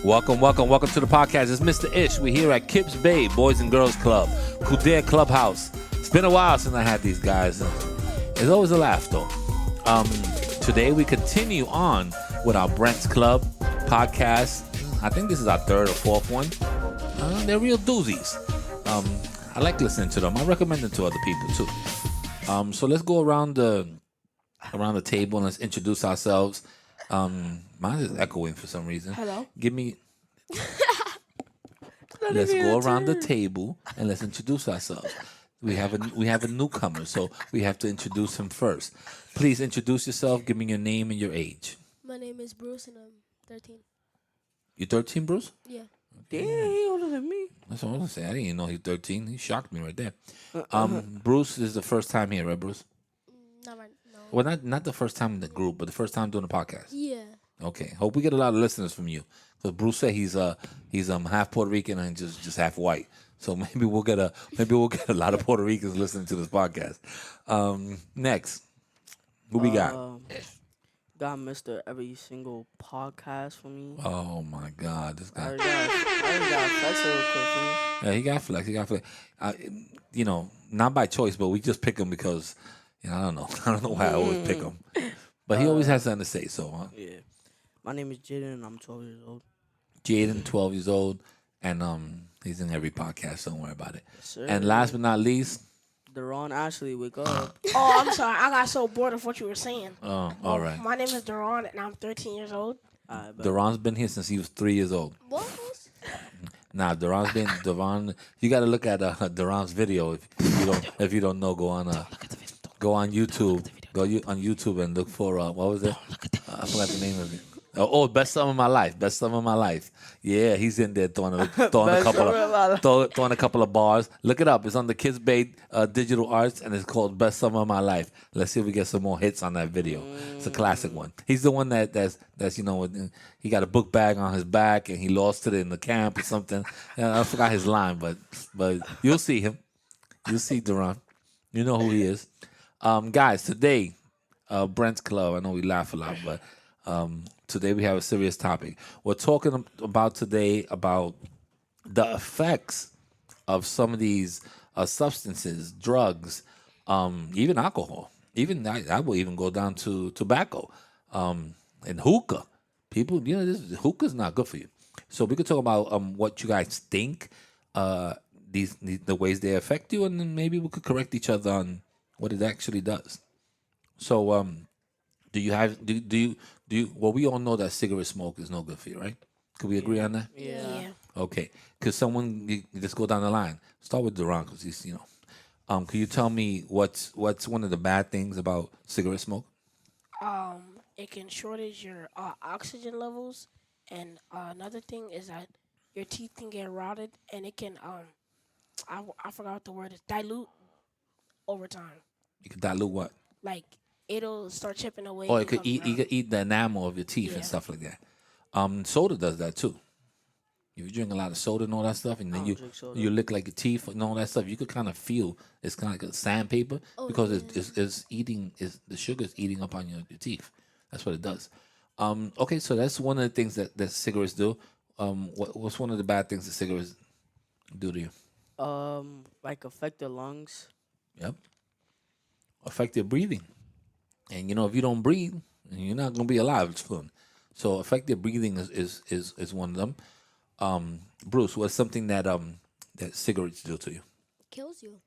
Welcome to the podcast. It's Mr. Ish. We're here at KIPS Bay Boys and Girls Club, Kudir Clubhouse. It's been a while since I had these guys. It's always a laugh, though. Today we continue on with our Brent's Club podcast. I think this is our third or fourth one. They're real doozies. I like listening to them. I recommend them to other people too. So let's go around the table and let's introduce ourselves. Mine is echoing for some reason. Hello. Give me. Let's go around the table and let's introduce ourselves. We have a newcomer, so we have to introduce him first. Please introduce yourself. Give me your name and your age. My name is Bruce and I'm 13. You 13, Bruce? Yeah. Damn, he older than me. That's what I was gonna say. I didn't even know he was 13. He shocked me right there. Bruce is the first time here, right, Bruce? No. Well, not the first time in the group, but the first time doing the podcast. Yeah. Okay. Hope we get a lot of listeners from you. Because Bruce said he's half Puerto Rican and just half white. So maybe we'll get a lot of Puerto Ricans listening to this podcast. Next, who we got? Got Mr. Every single podcast for me. Oh my God, this I guy. already got flex real quick for me. Yeah, he got flex. Not by choice, but we just pick him because I don't know. I don't know why I always pick him. But he always has something to say. So Yeah. My name is Jaden and I'm 12 years old. Jaden, 12 years old, and he's in every podcast. Don't worry about it. Sir. And last but not least, Deron Ashley, wake up. Oh, I'm sorry. I got so bored of what you were saying. oh, all right. My name is Deron and I'm 13 years old. Deron's been here since he was 3 years old. What? Nah, Deron. You got to look at Deron's video. If you don't know, go on YouTube. Go on YouTube and look for what was it? I forgot the name of it. Best summer of my life. Best summer of my life. Yeah, he's in there throwing a couple of bars. Look it up. It's on the Kids Bay Digital Arts, and it's called Best Summer of My Life. Let's see if we get some more hits on that video. It's a classic one. He's the one that's he got a book bag on his back and he lost it in the camp or something. I forgot his line, but you'll see him. You'll see Deron. You know who he is. Guys, today, Brent's Club. I know we laugh a lot, but today we have a serious topic. We're talking about the effects of some of these substances, drugs, even alcohol. Even I will even go down to tobacco and hookah. People, hookah's not good for you. So we could talk about what you guys think the ways they affect you, and then maybe we could correct each other on what it actually does. So, do you? Well, we all know that cigarette smoke is no good for you, right? Can we agree on that? Yeah. Okay. Because you just go down the line. Start with Duran, because he's, can you tell me what's one of the bad things about cigarette smoke? It can shortage your oxygen levels, and another thing is that your teeth can get rotted, and it can I forgot what the word is, dilute over time. You can dilute what? Like it'll start chipping away. Or you could eat the enamel of your teeth and stuff like that. Soda does that too. If you drink a lot of soda and all that stuff, and then you lick like your teeth and all that stuff, you could kind of feel it's kind of like a sandpaper because the sugar's eating up on your teeth. That's what it does. Okay, so that's one of the things that cigarettes do. What's one of the bad things that cigarettes do to you? Like affect the lungs. Yep. Affect your breathing. And if you don't breathe, you're not gonna be alive soon. So effective breathing is one of them. Bruce, what's something that cigarettes do to you? Kills you.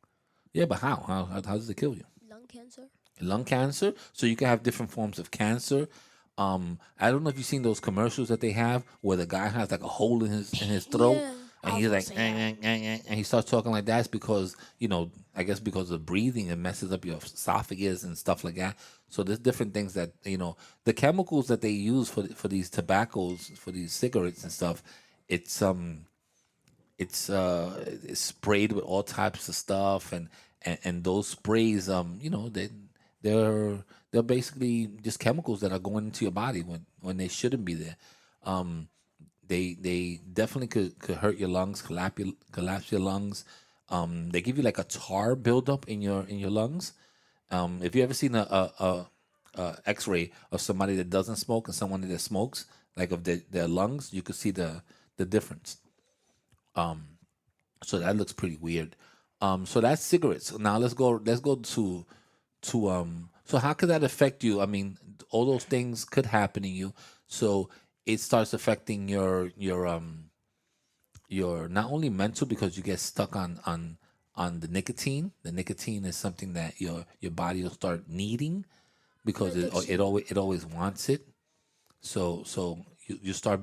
Yeah, but how? How does it kill you? Lung cancer. Lung cancer. So you can have different forms of cancer. I don't know if you've seen those commercials that they have where the guy has like a hole in his throat. Yeah. And he's like, and he starts talking like that. It's because, I guess because of breathing, it messes up your esophagus and stuff like that. So there's different things that, the chemicals that they use for these tobaccos, for these cigarettes and stuff, it's sprayed with all types of stuff. And those sprays, they're basically just chemicals that are going into your body when they shouldn't be there. They definitely could hurt your lungs, collapse your lungs. They give you like a tar buildup in your lungs. If you ever seen a X-ray of somebody that doesn't smoke and someone that smokes, like of their lungs, you could see the difference. So that looks pretty weird. So that's cigarettes. Now let's go to. So how could that affect you? I mean, all those things could happen in you. So it starts affecting your not only mental, because you get stuck on the nicotine. The nicotine is something that your body will start needing An because addiction. it always wants it. So you start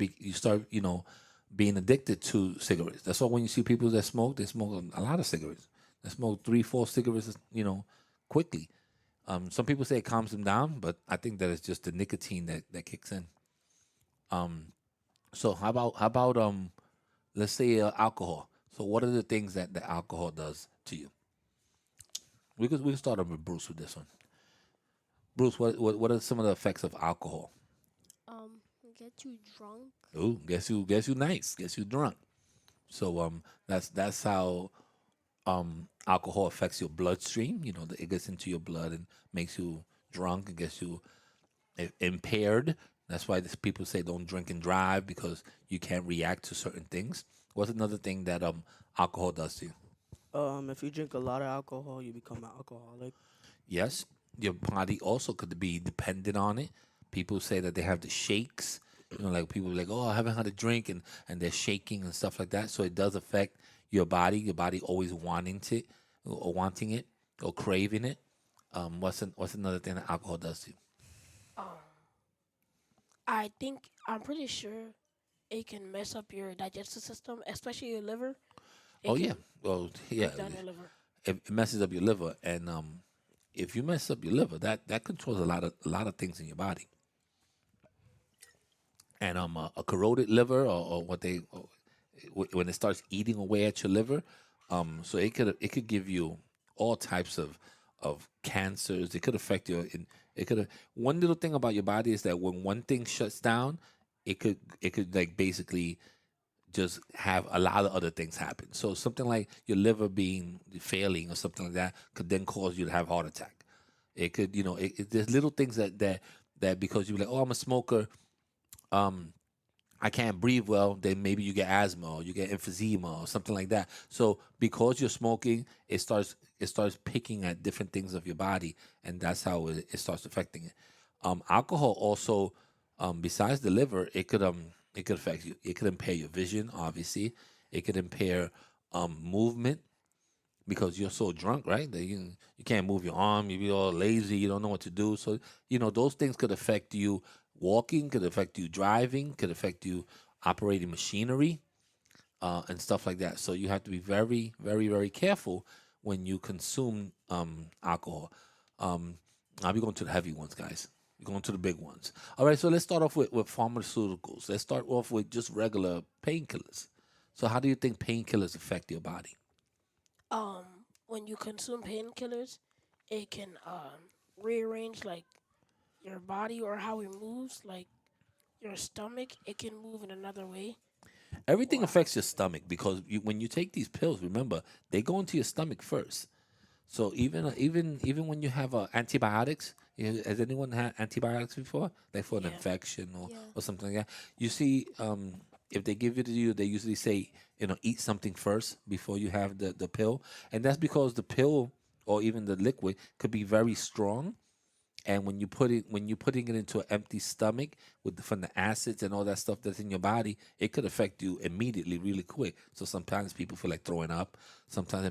being addicted to cigarettes. That's why when you see people that smoke, they smoke a lot of cigarettes. They smoke 3 4 cigarettes, quickly. Some people say it calms them down, but I think that it's just the nicotine that kicks in. So how about let's say alcohol. So what are the things that the alcohol does to you? We can start off with Bruce with this one. Bruce, what are some of the effects of alcohol? Um, get you drunk. Ooh, guess you nice, guess you drunk. So that's how alcohol affects your bloodstream. It gets into your blood and makes you drunk and gets you impaired. That's why people say don't drink and drive because you can't react to certain things. What's another thing that alcohol does to you? If you drink a lot of alcohol, you become an alcoholic. Yes, your body also could be dependent on it. People say that they have the shakes. Like people like, oh, I haven't had a drink, and they're shaking and stuff like that. So it does affect your body. Your body always wanting it or craving it. What's another thing that alcohol does to you? Um, I'm pretty sure it can mess up your digestive system, especially your liver. It Oh yeah, can well yeah, break down your liver. it messes up your liver, and if you mess up your liver, that controls a lot of things in your body. And a corroded liver, or what when it starts eating away at your liver, so it could give you all types of cancers. It could affect it could. One little thing about your body is that when one thing shuts down, it could like basically just have a lot of other things happen. So something like your liver being failing or something like that could then cause you to have heart attack. It could, there's little things that because you're like, oh, I'm a smoker, I can't breathe well, then maybe you get asthma or you get emphysema or something like that. So because you're smoking, it starts picking at different things of your body, and that's how it starts affecting it. Alcohol also, besides the liver, it could affect you. It could impair your vision, obviously. It could impair movement because you're so drunk, right? That you can't move your arm. You be all lazy. You don't know what to do. So those things could affect you. Walking could affect you. Driving could affect you. Operating machinery and stuff like that. So you have to be very, very, very careful when you consume alcohol. Um, I'll be going to the heavy ones, guys. We're going to the big ones. All right, so let's start off with pharmaceuticals. Let's start off with just regular painkillers. So how do you think painkillers affect your body? When you consume painkillers, it can rearrange like your body or how it moves, like your stomach. It can move in another way. Everything Or affects your stomach because when you take these pills, remember they go into your stomach first. So even when you have antibiotics, has anyone had antibiotics before, like for an yeah, infection Yeah. or something like that? You see, if they give it to you, they usually say, eat something first before you have the pill, and that's because the pill or even the liquid could be very strong, and when you're putting it into an empty stomach from the acids and all that stuff that's in your body, it could affect you immediately, really quick. So sometimes people feel like throwing up. Sometimes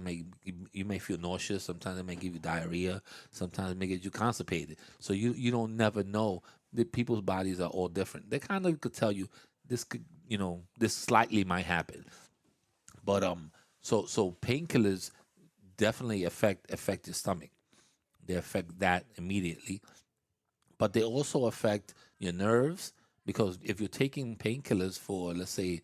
you may feel nauseous. Sometimes it may give you diarrhea. Sometimes it may get you constipated. So you don't never know. The people's bodies are all different. They kind of could tell you this could this slightly might happen. But so painkillers definitely affect your stomach. They affect that immediately, but they also affect your nerves because if you're taking painkillers for, let's say,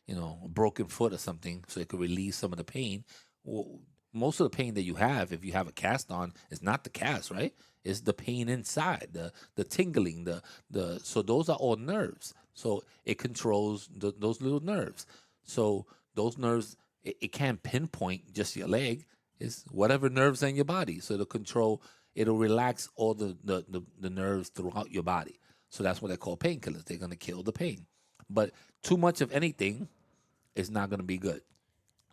a broken foot or something, so it could relieve some of the pain. Well, most of the pain that you have, if you have a cast on, is not the cast, right? It's the pain inside, the tingling, the so those are all nerves. So it controls those little nerves. So those nerves, it can't pinpoint just your leg. It's whatever nerves in your body. So it'll relax all the nerves throughout your body. So that's what they call painkillers. They're gonna kill the pain. But too much of anything is not going to be good.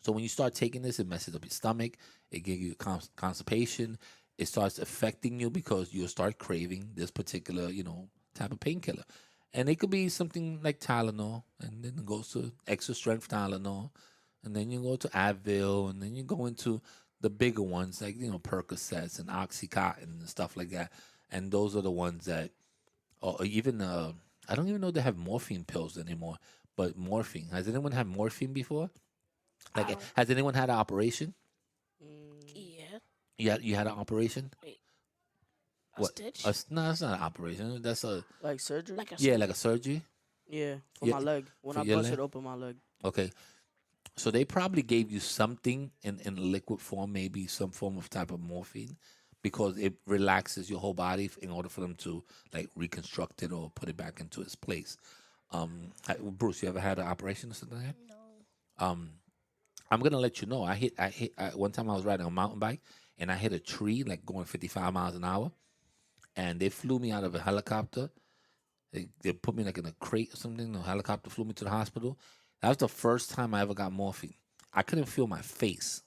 So when you start taking this, it messes up your stomach. It gives you constipation. It starts affecting you because you'll start craving this particular, type of painkiller. And it could be something like Tylenol, and then it goes to extra strength Tylenol, and then you go to Advil, and then you go into the bigger ones like Percocets and OxyContin and stuff like that. And those are the ones that, or even I don't even know they have morphine pills anymore. But morphine. Has anyone had morphine before? I Like, don't. has anyone had an operation? Mm, Yeah. You had an operation? Wait, a What? stitch? No, that's not an operation. That's a like surgery? Like a yeah, surgery? like a surgery. Yeah, for Yeah, my leg. When for I your busted leg. open my leg. Okay, so they probably gave you something in liquid form, maybe some form of type of morphine, because it relaxes your whole body in order for them to like reconstruct it or put it back into its place. Bruce, you ever had an operation or something like that? No. Um, I'm gonna let you know. One time I was riding a mountain bike and I hit a tree like going 55 miles an hour, and they flew me out of a helicopter. They put me like in a crate or something. The helicopter flew me to the hospital. That was the first time I ever got morphine. I couldn't feel my face,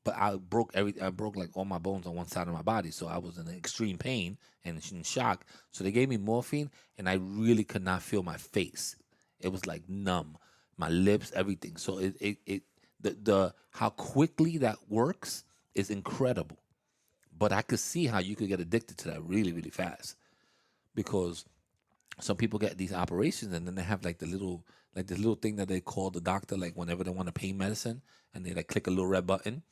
but I broke like all my bones on one side of my body, so I was in extreme pain and in shock. So they gave me morphine, and I really could not feel my face. It was like numb, my lips, everything. So the how quickly that works is incredible. But I could see how you could get addicted to that really, really fast because some people get these operations and then they have like this little thing that they call the doctor like whenever they want a pain medicine, and they like click a little red button,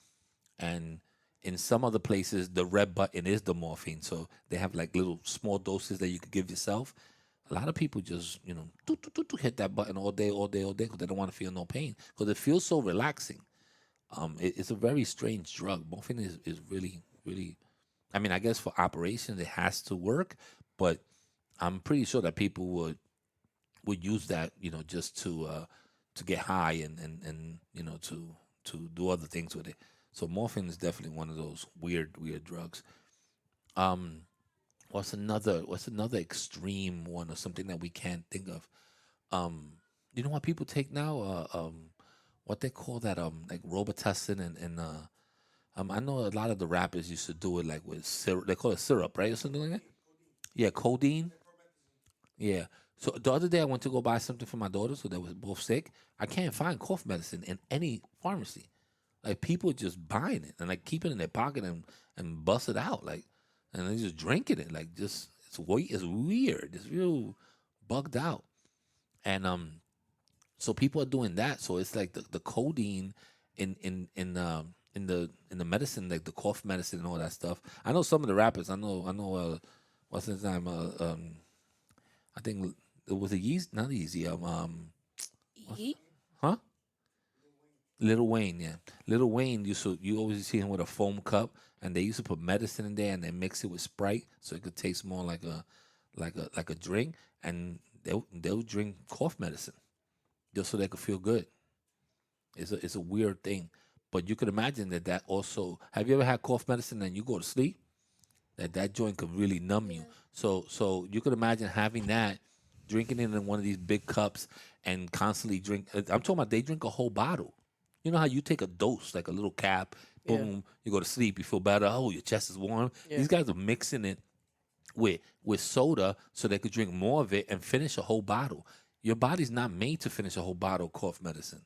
and in some other places the red button is the morphine, so they have like little small doses that you could give yourself. A lot of people just hit that button all day, all day, all day because they don't want to feel no pain because it feels so relaxing. It's a very strange drug. Morphine is really, really, I mean, I guess for operations it has to work, but I'm pretty sure that people would use that, just to get high and to do other things with it. So morphine is definitely one of those weird drugs. Um, what's another extreme one or something that we can't think of? Um, you know what people take now? What they call that? Like Robitussin and I know a lot of the rappers used to do it like with syrup. They call it syrup, right, or something like that. Yeah, codeine. Yeah. So the other day I went to go buy something for my daughter, so they was both sick. I can't find cough medicine in any pharmacy. Like people just buying it and like keeping it in their pocket and bust it out, like, and they just drinking it, like just it's weird. It's real bugged out, and so people are doing that. So it's like the codeine in the medicine, like the cough medicine and all that stuff. I know some of the rappers. I know. What's his name? I think it was a yeast, not easy. Yeet? Huh? Little Wayne, yeah. Little Wayne you always see him with a foam cup, and they used to put medicine in there, and they mix it with Sprite, so it could taste more like a drink, and they'll drink cough medicine just so they could feel good. It's a weird thing, but you could imagine that also. Have you ever had cough medicine and you go to sleep? That joint could really numb you. Yeah. So you could imagine having that, drinking it in one of these big cups, and constantly drink. I'm talking about they drink a whole bottle. You know how you take a dose, like a little cap, Yeah. boom, you go to sleep, you feel better. Oh, your chest is warm. Yeah. These guys are mixing it with soda so they could drink more of it and finish a whole bottle. Your body's not made to finish a whole bottle of cough medicine.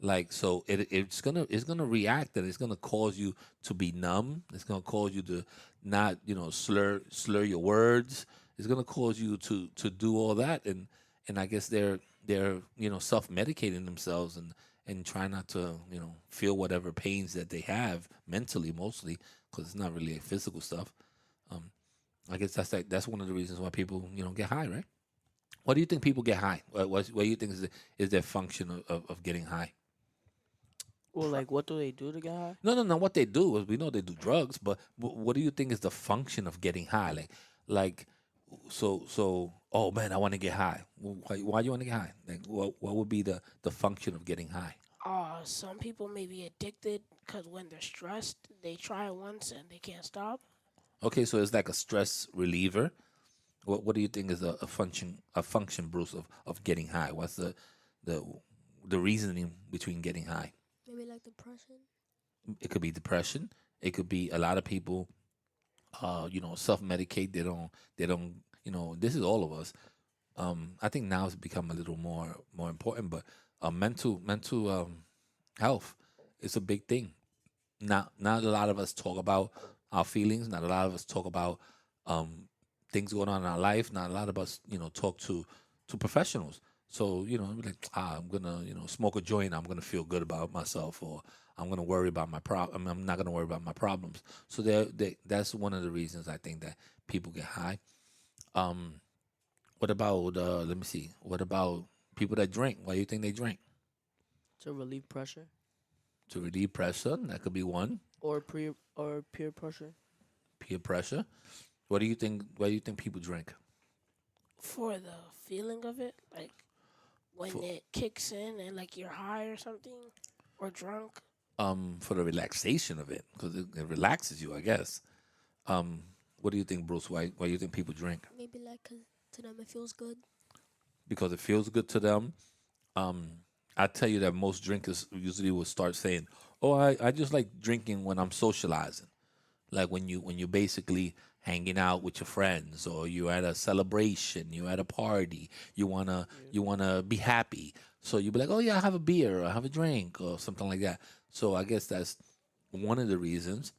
Like so, it's gonna react and it's gonna cause you to be numb. It's gonna cause you to not slur your words. It's gonna cause you to do all that, and I guess they're self medicating themselves and try not to feel whatever pains that they have mentally mostly because it's not really physical stuff. Um, I guess that's one of the reasons why people get high, right? What do you think people get high? What do you think is their function of getting high? Well, like, what do they do to get high? No, no, no. What they do is we know they do drugs, but what do you think is the function of getting high? Like, so. Oh man, I want to get high. Why do you want to get high? Like, what would be the function of getting high? Some people may be addicted because when they're stressed, they try it once and they can't stop. Okay, so it's like a stress reliever. What do you think is a function, Bruce, of getting high? What's the the reasoning between getting high? Maybe like depression. It could be depression. It could be a lot of people, self medicate. They don't. This is all of us. I think now it's become a little more important, but mental health is a big thing. Not a lot of us talk about our feelings. Not a lot of us talk about um, things going on in our life. Not a lot of us, talk to professionals. So like I'm gonna smoke a joint. I'm gonna feel good about myself, or I'm gonna worry about my problem. I'm not gonna worry about my problems. So that's one of the reasons I think that people get high. Um, what about let me see. What about people that drink? Why do you think they drink? To relieve pressure To relieve pressure. That could be one. or peer pressure. Peer pressure. What do you think? Why do you think people drink? For the feeling of it, like when For it kicks in and like you're high or something or drunk. for the relaxation of it, because it relaxes you, I guess. Um, what do you think, Bruce? Why do you think people drink? Maybe like 'cause to them it feels good. Because it feels good to them. Um, I tell you that most drinkers usually will start saying, "Oh, I just like drinking when I'm socializing." Like when you basically hanging out with your friends, or you're at a celebration, you're at a party, you wanna be happy. So you be like, oh yeah, I have a beer, or I have a drink, or something like that. So I guess that's one of the reasons.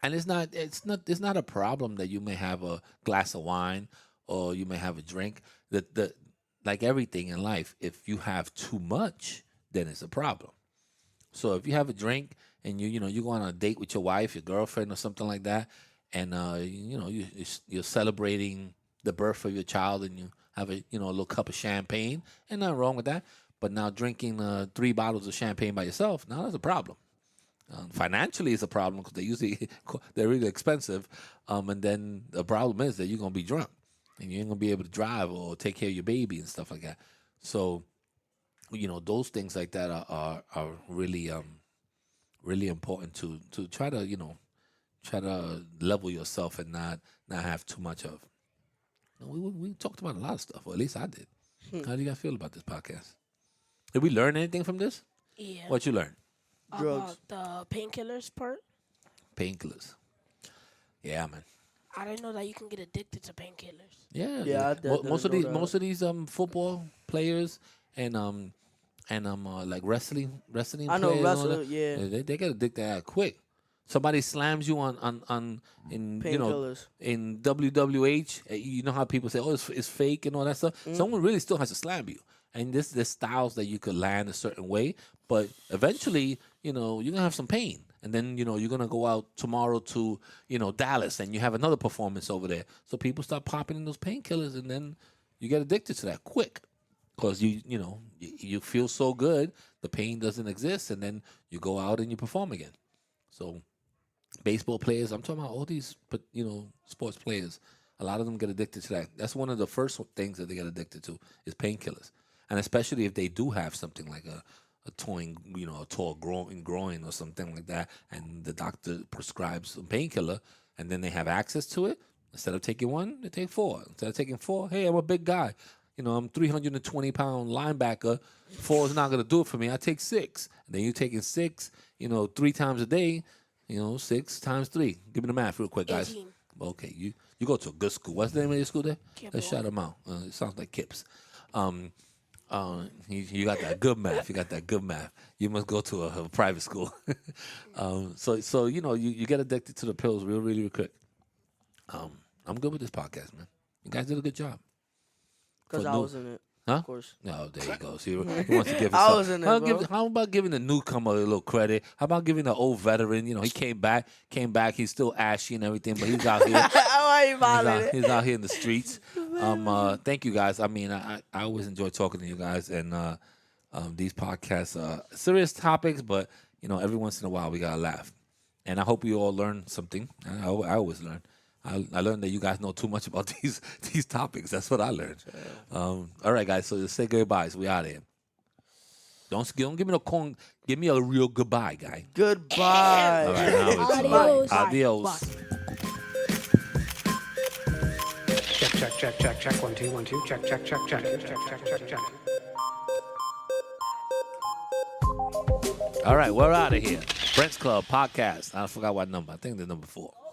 And it's not a problem that you may have a glass of wine, or you may have a drink. The Like everything in life, if you have too much, then it's a problem. So if you have a drink, and you go on a date with your wife, your girlfriend, or something like that, and you're celebrating the birth of your child, and you have a little cup of champagne, and nothing wrong with that. But now drinking 3 bottles of champagne by yourself, now that's a problem. Financially, it's a problem because they're really expensive, and then the problem is that you're gonna be drunk, and you ain't gonna be able to drive or take care of your baby and stuff like that. So those things like that are really important to try to level yourself and not have too much of. We talked about a lot of stuff, or at least I did. How do you guys feel about this podcast? Did we learn anything from this? Yeah. What you learned? Drugs. About the painkillers part. Painkillers. Yeah, man. I didn't know that you can get addicted to painkillers. Yeah, Yeah, I Mo- didn't most of know these that. most of these football players and like wrestling I know players and all wrestler, that, yeah. they get addicted to that quick. Somebody slams you on in Painkillers. in WWH. You know how people say, oh, it's fake and all that stuff. Someone really still has to slam you, and there's styles that you could land a certain way, but eventually you're gonna have some pain, and then you're gonna go out tomorrow to Dallas, and you have another performance over there. So people start popping in those painkillers, and then you get addicted to that quick. Because you feel so good, the pain doesn't exist, and then you go out and you perform again. So baseball players, I'm talking about all these, but sports players, a lot of them get addicted to that. That's one of the first things that they get addicted to is painkillers, and especially if they do have something like a torn, a tall groin or something like that, and the doctor prescribes some painkiller, and then they have access to it. Instead of taking one, they take four. Instead of taking four, hey, I'm a big guy. I'm 320-pound linebacker. Four is not going to do it for me. I take six. And then you're taking six, 3 times a day. 6 times 3. Give me the math real quick, guys. 18. Okay, you go to a good school. What's the name of your school there? Kipple. Let's shout them out. It sounds like KIPS. You got that good math. You got that good math. You must go to a private school. So you get addicted to the pills really quick. I'm good with this podcast, man. You guys did a good job. Because For I new- was in it. Huh? Of course. No, there you go. See, he wants to give I himself. was in it, bro. How about giving the newcomer a little credit? How about giving the old veteran? He came back. He's still ashy and everything, but he's out here. Why you bothering it? He's out here in the streets. Thank you guys. I mean, I always enjoy talking to you guys, and these podcasts are serious topics, but every once in a while we gotta laugh, and I hope you all learn something. I always learn. I learned that you guys know too much about these topics. That's what I learned. All right, guys. So just say goodbyes. We out of here. Don't give me no con. Give me a real goodbye, guy. Goodbye. All right, now it's Adios. adios. Bye. Check, check, check. check. 1 2 1 2 check. All right, we're out of here. Brent's Club podcast. I forgot what number. I think the number 4.